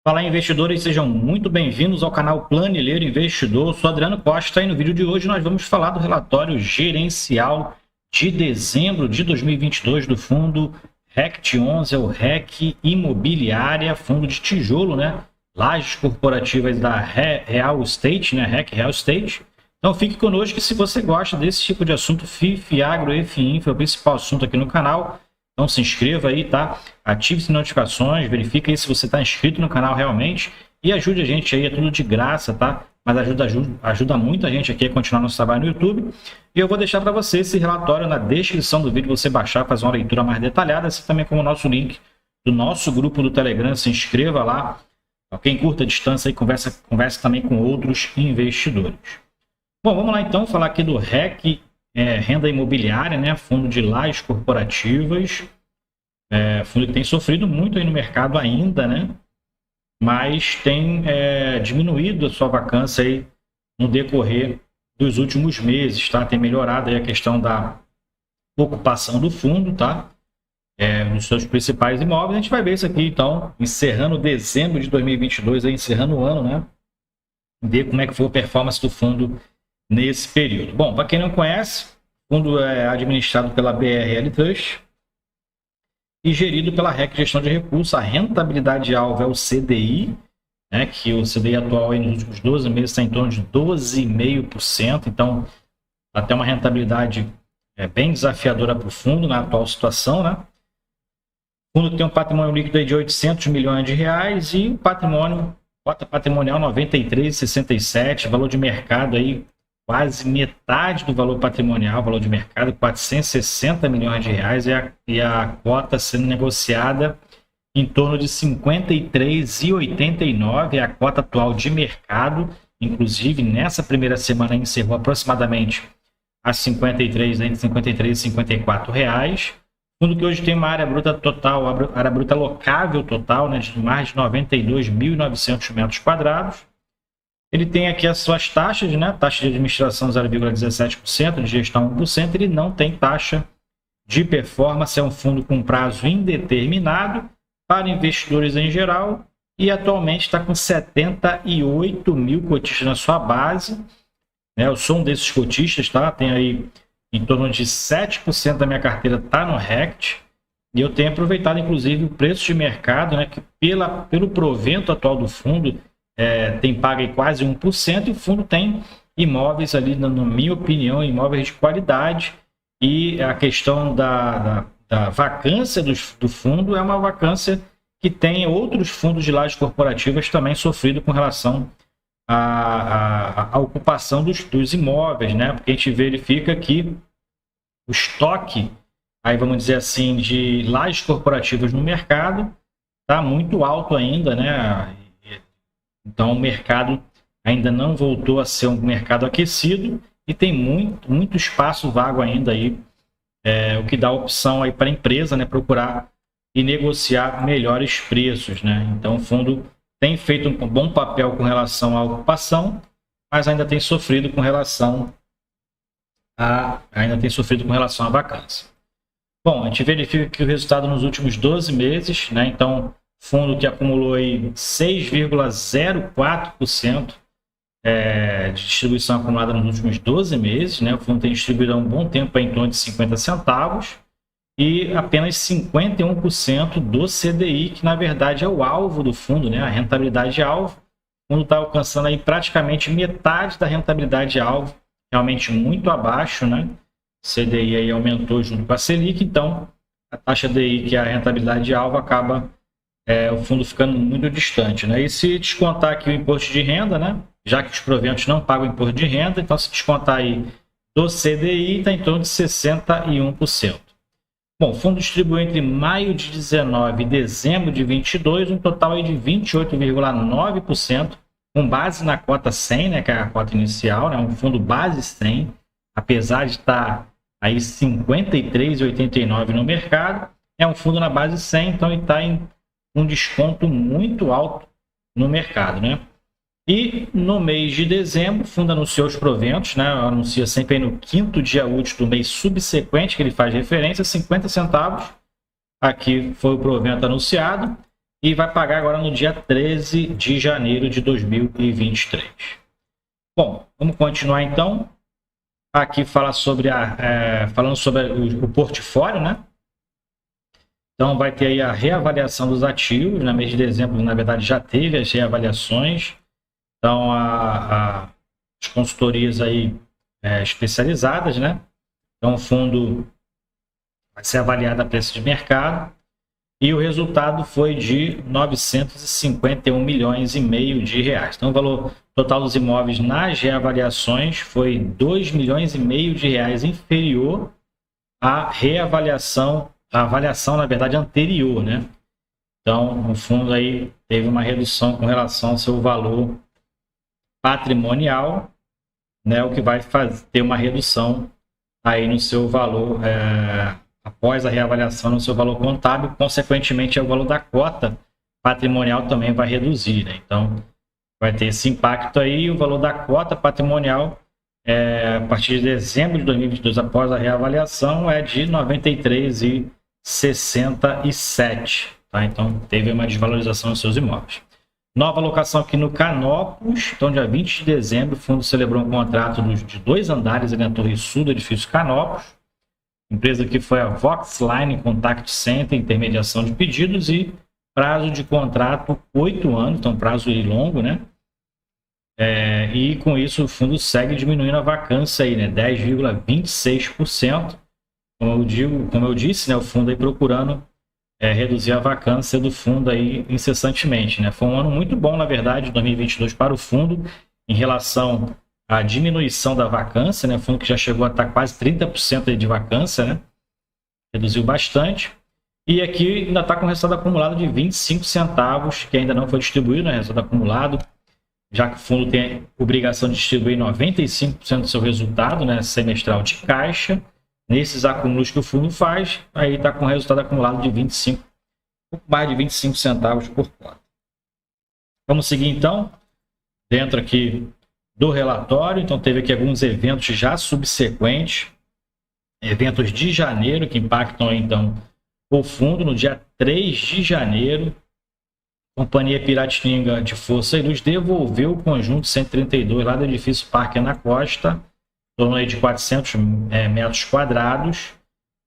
Fala, investidores, sejam muito bem-vindos ao canal Planilheiro Investidor. Eu sou Adriano Costa e no vídeo de hoje nós vamos falar do relatório gerencial de dezembro de 2022 do fundo RECT11, o REC Imobiliária, fundo de tijolo, né? Lajes corporativas da Real Estate, né? REC Real Estate. Então fique conosco, que se você gosta desse tipo de assunto, FIF, Agro e FIINFRA, é o principal assunto aqui no canal. Então se inscreva aí, tá? Ative as notificações, verifique aí se você está inscrito no canal realmente e ajude a gente aí, é tudo de graça, tá? Mas ajuda muito a gente aqui a continuar nosso trabalho no YouTube. E eu vou deixar para você esse relatório na descrição do vídeo, você baixar, fazer uma leitura mais detalhada, assim também como o nosso link do nosso grupo do Telegram, se inscreva lá. Quem curta a distância aí, conversa também com outros investidores. Bom, vamos lá então falar aqui do REC, renda imobiliária, né? Fundo de lajes corporativas, fundo que tem sofrido muito aí no mercado ainda, né? Mas tem diminuído a sua vacância aí no decorrer dos últimos meses, tá? Tem melhorado aí a questão da ocupação do fundo, tá? Nos seus principais imóveis. A gente vai ver isso aqui então, encerrando dezembro de 2022, aí, encerrando o ano, né? Ver como é que foi a performance do fundo nesse período. Bom, para quem não conhece, o fundo é administrado pela BRL Trust e gerido pela REC Gestão de Recursos. A rentabilidade alvo é o CDI, né, que o CDI atual aí nos últimos 12 meses está em torno de 12,5%, então até uma rentabilidade bem desafiadora para o fundo na atual situação, né? O fundo tem um patrimônio líquido aí de 800 milhões de reais e o cota patrimonial 93,67, valor de mercado aí quase metade do valor patrimonial, valor de mercado, 460 milhões de reais, e a cota sendo negociada em torno de 53,89, é a cota atual de mercado. Inclusive, nessa primeira semana encerrou aproximadamente a 53, entre 53 e 54 reais. Fundo que hoje tem uma área bruta total, área bruta locável total, né, de mais de 92.900 metros quadrados. Ele tem aqui as suas taxas, né? Taxa de administração 0,17%, de gestão 1%. Ele não tem taxa de performance, é um fundo com prazo indeterminado para investidores em geral e atualmente está com 78 mil cotistas na sua base. Eu sou um desses cotistas, tá? Tem aí em torno de 7% da minha carteira está no RECT e eu tenho aproveitado inclusive o preço de mercado, né? Que pelo provento atual do fundo, tem pago aí quase 1%, e o fundo tem imóveis ali, na minha opinião, imóveis de qualidade, e a questão da vacância do fundo é uma vacância que tem outros fundos de lajes corporativas também sofrido com relação à ocupação dos imóveis, né? Porque a gente verifica que o estoque, aí vamos dizer assim, de lajes corporativas no mercado está muito alto ainda, né? Então o mercado ainda não voltou a ser um mercado aquecido e tem muito espaço vago ainda aí, o que dá opção aí para a empresa, né, procurar e negociar melhores preços, né? Então o fundo tem feito um bom papel com relação à ocupação, mas ainda tem sofrido com relação à vacância. Bom, a gente verifica que o resultado nos últimos 12 meses, né? Então fundo que acumulou aí 6,04% de distribuição acumulada nos últimos 12 meses, né? O fundo tem distribuído há um bom tempo em torno de 50 centavos e apenas 51% do CDI, que na verdade é o alvo do fundo, né? A rentabilidade alvo. O fundo está alcançando aí praticamente metade da rentabilidade alvo, realmente muito abaixo, né? O CDI aí aumentou junto com a Selic, então a taxa DI, que é a rentabilidade alvo, acaba o fundo ficando muito distante, né? E se descontar aqui o imposto de renda, né? Já que os proventos não pagam imposto de renda, então se descontar aí do CDI, está em torno de 61%. Bom, o fundo distribuiu entre maio de 19 e dezembro de 22 um total aí de 28,9%, com base na cota 100, né? Que é a cota inicial, né? Um fundo base 100, apesar de estar aí 53,89 no mercado, é um fundo na base 100, então ele está em um desconto muito alto no mercado, né? E no mês de dezembro, o fundo anunciou os proventos, né? Anuncia sempre no quinto dia útil do mês subsequente, que ele faz referência, 50 centavos. Aqui foi o provento anunciado. e vai pagar agora no dia 13 de janeiro de 2023. Bom, vamos continuar então. Aqui falando sobre o portfólio, né? Então vai ter aí a reavaliação dos ativos. No mês de dezembro, na verdade, já teve as reavaliações. Então as consultorias aí especializadas, né? Então o fundo vai ser avaliado a preço de mercado. E o resultado foi de 951 milhões e meio de reais. Então o valor total dos imóveis nas reavaliações foi 2 milhões e meio de reais inferior à reavaliação, a avaliação, na verdade, anterior, né? Então, o fundo aí teve uma redução com relação ao seu valor patrimonial, né? O que vai ter uma redução aí no seu valor após a reavaliação no seu valor contábil, consequentemente o valor da cota patrimonial também vai reduzir, né? Então vai ter esse impacto aí. O valor da cota patrimonial a partir de dezembro de 2022, após a reavaliação, é de 93,67, tá? Então teve uma desvalorização dos seus imóveis. Nova alocação aqui no Canopus. Então, dia 20 de dezembro, o fundo celebrou um contrato de 2 andares na Torre Sul do edifício Canopus. Empresa que foi a Voxline Contact Center, intermediação de pedidos, e prazo de contrato 8 anos, então prazo longo, né? E com isso o fundo segue diminuindo a vacância aí, né? 10,26%. Como eu disse, né? O fundo aí procurando reduzir a vacância do fundo aí incessantemente, né? Foi um ano muito bom, na verdade, 2022 para o fundo em relação a diminuição da vacância, né? O fundo que já chegou a estar quase 30% de vacância, né? Reduziu bastante. E aqui ainda está com resultado acumulado de 25 centavos, que ainda não foi distribuído, né? Resultado acumulado, já que o fundo tem obrigação de distribuir 95% do seu resultado, né? Semestral de caixa. Nesses acúmulos que o fundo faz, aí está com resultado acumulado de 25, pouco mais de 25 centavos por cota. Vamos seguir então, dentro aqui do relatório. Então teve aqui alguns eventos já subsequentes, eventos de janeiro que impactam então o fundo. No dia 3 de janeiro, a Companhia Piratininga de Força e Luz devolveu o conjunto 132 lá do edifício Parque na Costa, em torno aí de 400 metros quadrados.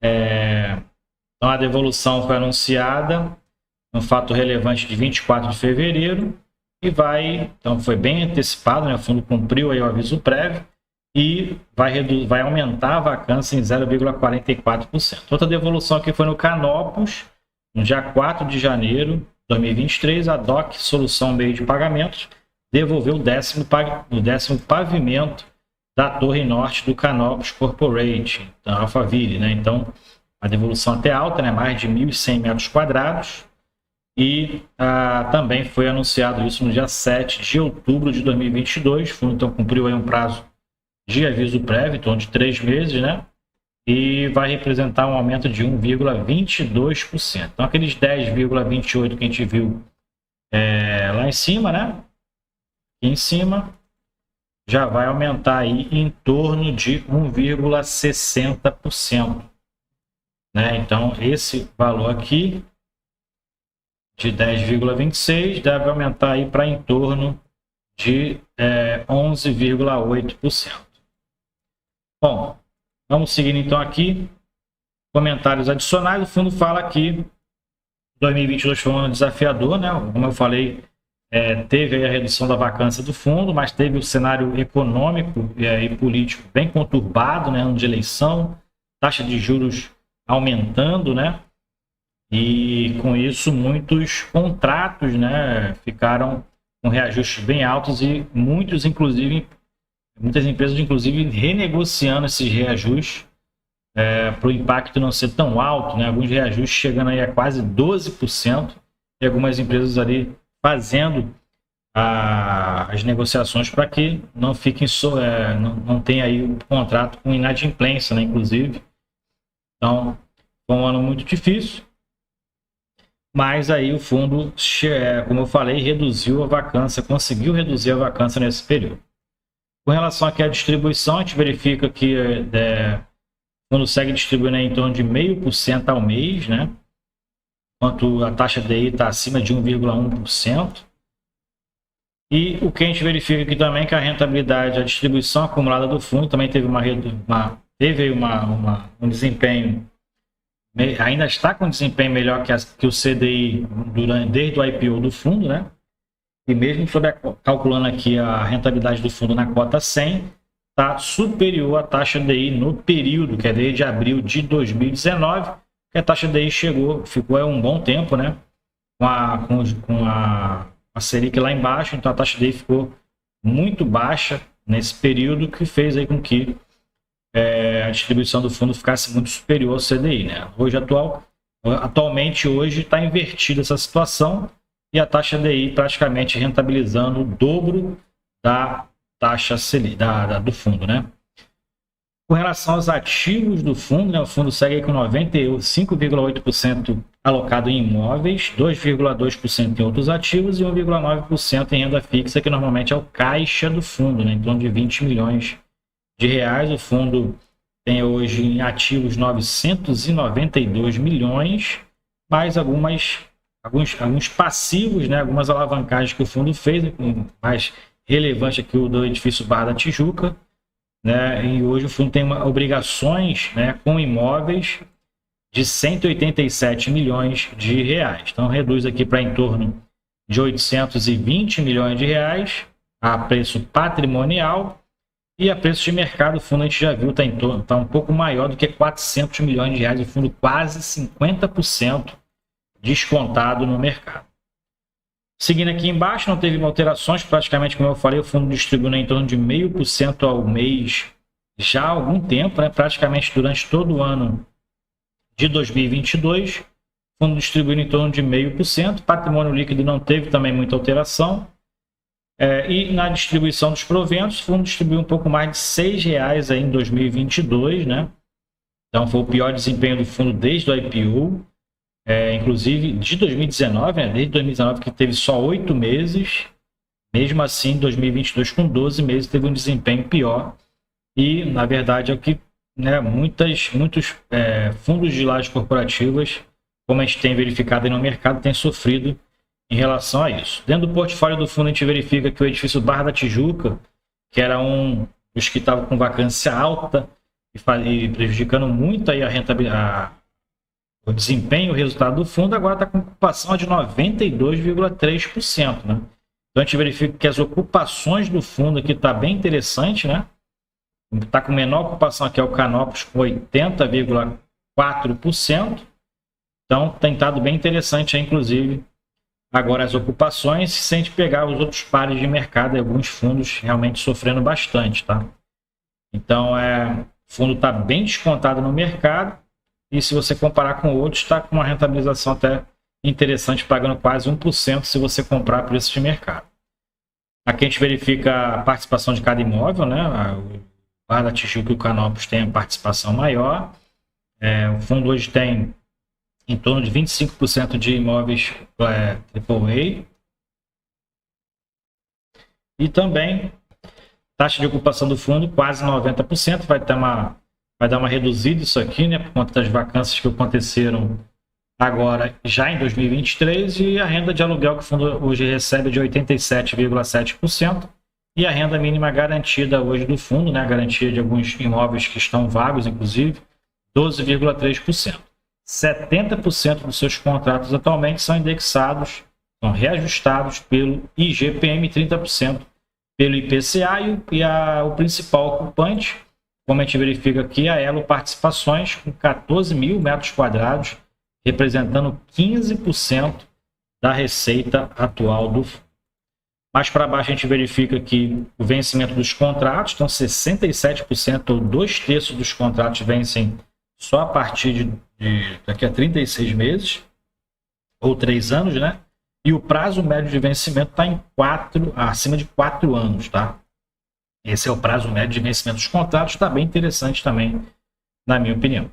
Então a devolução foi anunciada no fato relevante de 24 de fevereiro. Então foi bem antecipado, né? O fundo cumpriu aí o aviso prévio e vai aumentar a vacância em 0,44%. Outra devolução aqui foi no Canopus, no dia 4 de janeiro de 2023, a DOC Solução Meio de Pagamentos devolveu o 10º pavimento da Torre Norte do Canopus Corporate, da Alphaville, né? Então a devolução até alta, né? Mais de 1.100 metros quadrados. E também foi anunciado isso no dia 7 de outubro de 2022. O fundo então cumpriu aí um prazo de aviso prévio, então de 3 meses, né? E vai representar um aumento de 1,22%. Então aqueles 10,28% que a gente viu lá em cima, né? Aqui em cima já vai aumentar aí em torno de 1,60%, né? Então esse valor aqui de 10,26 deve aumentar aí para em torno de 11,8%. Bom, vamos seguir então aqui. Comentários adicionais. O fundo fala que 2022 foi um ano desafiador, né? Como eu falei, teve aí a redução da vacância do fundo, mas teve o cenário econômico e político bem conturbado, né? Ano de eleição, taxa de juros aumentando, né? E com isso muitos contratos, né, ficaram com reajustes bem altos e muitas empresas inclusive renegociando esses reajustes para o impacto não ser tão alto, né? Alguns reajustes chegando aí a quase 12% e algumas empresas ali fazendo as negociações para que não fiquem não tenha aí o contrato com inadimplência, né, inclusive. Então foi um ano muito difícil. Mas aí o fundo, como eu falei, conseguiu reduzir a vacância nesse período. Com relação aqui à distribuição, a gente verifica que o fundo segue distribuindo em torno de 0,5% ao mês, né? enquanto a taxa DI está acima de 1,1%. E o que a gente verifica aqui também é que a rentabilidade, a distribuição acumulada do fundo também teve um desempenho, ainda está com um desempenho melhor que o CDI desde o IPO do fundo, né? E mesmo calculando aqui a rentabilidade do fundo na cota 100, está superior à taxa DI no período, que é desde abril de 2019, que a taxa DI ficou um bom tempo, né? Com a Selic lá embaixo, então a taxa DI ficou muito baixa nesse período, que fez aí com que a distribuição do fundo ficasse muito superior ao CDI, né? Atualmente está invertida essa situação e a taxa DI praticamente rentabilizando o dobro da taxa Selic, do fundo, né? Com relação aos ativos do fundo, né, o fundo segue com 95,8% alocado em imóveis, 2,2% em outros ativos e 1,9% em renda fixa, que normalmente é o caixa do fundo, né, em torno de 20 milhões de reais. O fundo tem hoje em ativos 992 milhões, mais alguns passivos, né, algumas alavancagens que o fundo fez, mais relevante aqui o do edifício Barra da Tijuca, né? E hoje o fundo tem obrigações, né, com imóveis de 187 milhões de reais. Então reduz aqui para em torno de 820 milhões de reais a preço patrimonial, e a preço de mercado o fundo a gente já viu está um pouco maior do que 400 milhões de reais, o fundo quase 50% descontado no mercado. Seguindo aqui embaixo, não teve alterações, praticamente, como eu falei, o fundo distribuindo em torno de 0,5% ao mês já há algum tempo, né? Praticamente durante todo o ano de 2022, o fundo distribuindo em torno de 0,5%, patrimônio líquido não teve também muita alteração, e na distribuição dos proventos, o fundo distribuiu um pouco mais de R$6 aí em 2022, né? Então foi o pior desempenho do fundo desde o IPO. Inclusive de 2019, né? Desde 2019 que teve só 8 meses, mesmo assim 2022 com 12 meses teve um desempenho pior, e na verdade é o que, né, muitos fundos de lajes corporativas, como a gente tem verificado aí no mercado, tem sofrido em relação a isso. Dentro do portfólio do fundo a gente verifica que o edifício Barra da Tijuca, que era um dos que estava com vacância alta e prejudicando muito aí a rentabilidade, o desempenho, o resultado do fundo, agora está com ocupação de 92,3%, né? Então a gente verifica que as ocupações do fundo aqui está bem interessante, né? Está com menor ocupação aqui é o Canopus com 80,4%. Então tem estado bem interessante, inclusive, agora as ocupações, se a gente pegar os outros pares de mercado, alguns fundos realmente sofrendo bastante, tá? Então o fundo está bem descontado no mercado. E se você comparar com outros, está com uma rentabilização até interessante, pagando quase 1% se você comprar a preço de mercado. Aqui a gente verifica a participação de cada imóvel, né? O Barra da Tijuca e o Canopus tem a participação maior. O fundo hoje tem em torno de 25% de imóveis AAA. E também taxa de ocupação do fundo quase 90%, vai dar uma reduzida isso aqui, né, por conta das vacâncias que aconteceram agora já em 2023, e a renda de aluguel que o fundo hoje recebe é de 87,7%, e a renda mínima garantida hoje do fundo, né, a garantia de alguns imóveis que estão vagos, inclusive, 12,3%. 70% dos seus contratos atualmente são indexados, são reajustados pelo IGPM, 30% pelo IPCA, e o principal ocupante, como a gente verifica aqui, a Elo Participações, com 14 mil metros quadrados, representando 15% da receita atual do fundo. Mais para baixo a gente verifica que o vencimento dos contratos, então 67% ou 2/3 dos contratos vencem só a partir de daqui a 36 meses, ou 3 anos, né? E o prazo médio de vencimento está acima de 4 anos, tá? Esse é o prazo médio de vencimento dos contratos, está bem interessante também, na minha opinião.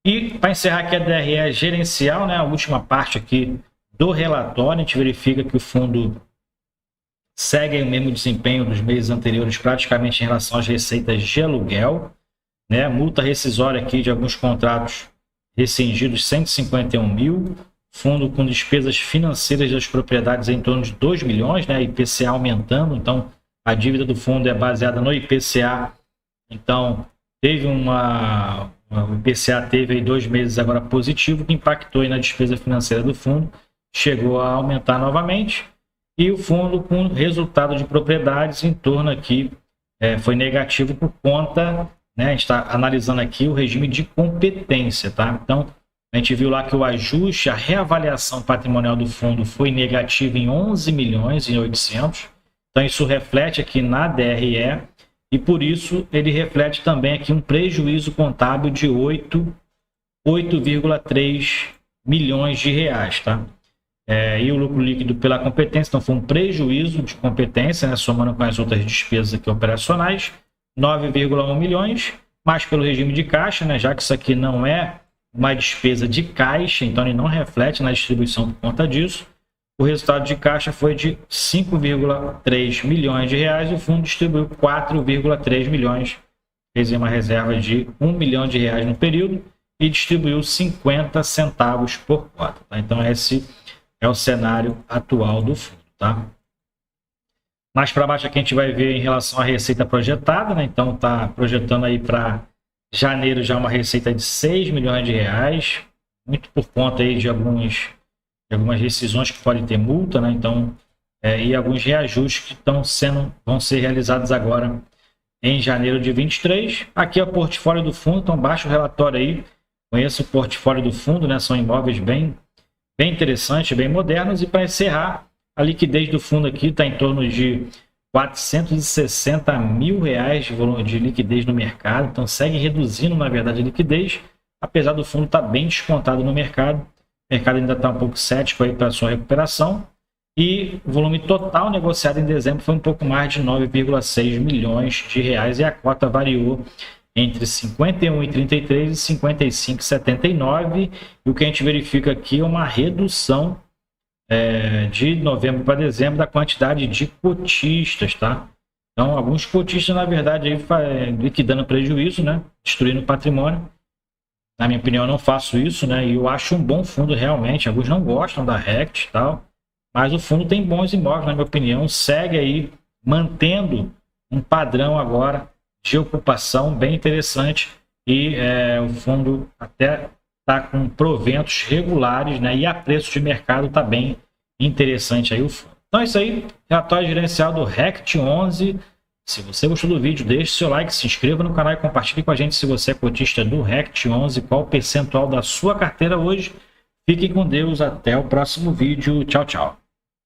E para encerrar aqui a DRE gerencial, né, a última parte aqui do relatório, a gente verifica que o fundo segue o mesmo desempenho dos meses anteriores, praticamente em relação às receitas de aluguel, né? Multa rescisória aqui de alguns contratos rescindidos, 151 mil. O fundo com despesas financeiras das propriedades em torno de 2 milhões, né? IPCA aumentando, então a dívida do fundo é baseada no IPCA, então teve o IPCA teve aí 2 meses agora positivo, que impactou aí na despesa financeira do fundo, chegou a aumentar novamente, e o fundo com resultado de propriedades em torno aqui foi negativo por conta, né? A gente está analisando aqui o regime de competência, tá? Então a gente viu lá que o ajuste, a reavaliação patrimonial do fundo foi negativa em 11 milhões e 800. Então isso reflete aqui na DRE e por isso ele reflete também aqui um prejuízo contábil de 8,3 milhões de reais, tá? E o lucro líquido pela competência, então foi um prejuízo de competência, né, somando com as outras despesas aqui operacionais, 9,1 milhões, mas pelo regime de caixa, né, já que isso aqui não é uma despesa de caixa, então ele não reflete na distribuição por conta disso. O resultado de caixa foi de 5,3 milhões de reais e o fundo distribuiu 4,3 milhões, fez uma reserva de 1 milhão de reais no período e distribuiu 50 centavos por cota. Tá? Então esse é o cenário atual do fundo. Tá? Mais para baixo aqui a gente vai ver em relação à receita projetada, né? Então está projetando aí para janeiro já uma receita de 6 milhões de reais, muito por conta aí de algumas rescisões que podem ter multa, né? Então, e alguns reajustes que vão ser realizados agora em janeiro de 23. Aqui é o portfólio do fundo, então baixa o relatório aí, conheça o portfólio do fundo, né? São imóveis bem interessantes, bem modernos. E para encerrar, a liquidez do fundo aqui está em torno de 460 mil reais de volume de liquidez no mercado, então segue reduzindo, na verdade, a liquidez, apesar do fundo estar bem descontado no mercado. O mercado ainda está um pouco cético aí para a sua recuperação, e o volume total negociado em dezembro foi um pouco mais de 9,6 milhões de reais, e a cota variou entre 51,33 e 55,79, e o que a gente verifica aqui é uma redução de novembro para dezembro da quantidade de cotistas, tá? Então, alguns cotistas, na verdade, aí, liquidando prejuízo, né? Destruindo o patrimônio. Na minha opinião, eu não faço isso, né? E eu acho um bom fundo realmente. Alguns não gostam da RECT e tal, mas o fundo tem bons imóveis, na minha opinião. Segue aí mantendo um padrão agora de ocupação bem interessante, e o fundo até está com proventos regulares, né? E a preço de mercado está bem interessante aí o fundo. Então é isso aí, relatório gerencial do RECT 11. Se você gostou do vídeo, deixe seu like, se inscreva no canal e compartilhe com a gente se você é cotista do RECT 11, qual o percentual da sua carteira hoje. Fiquem com Deus, até o próximo vídeo. Tchau, tchau.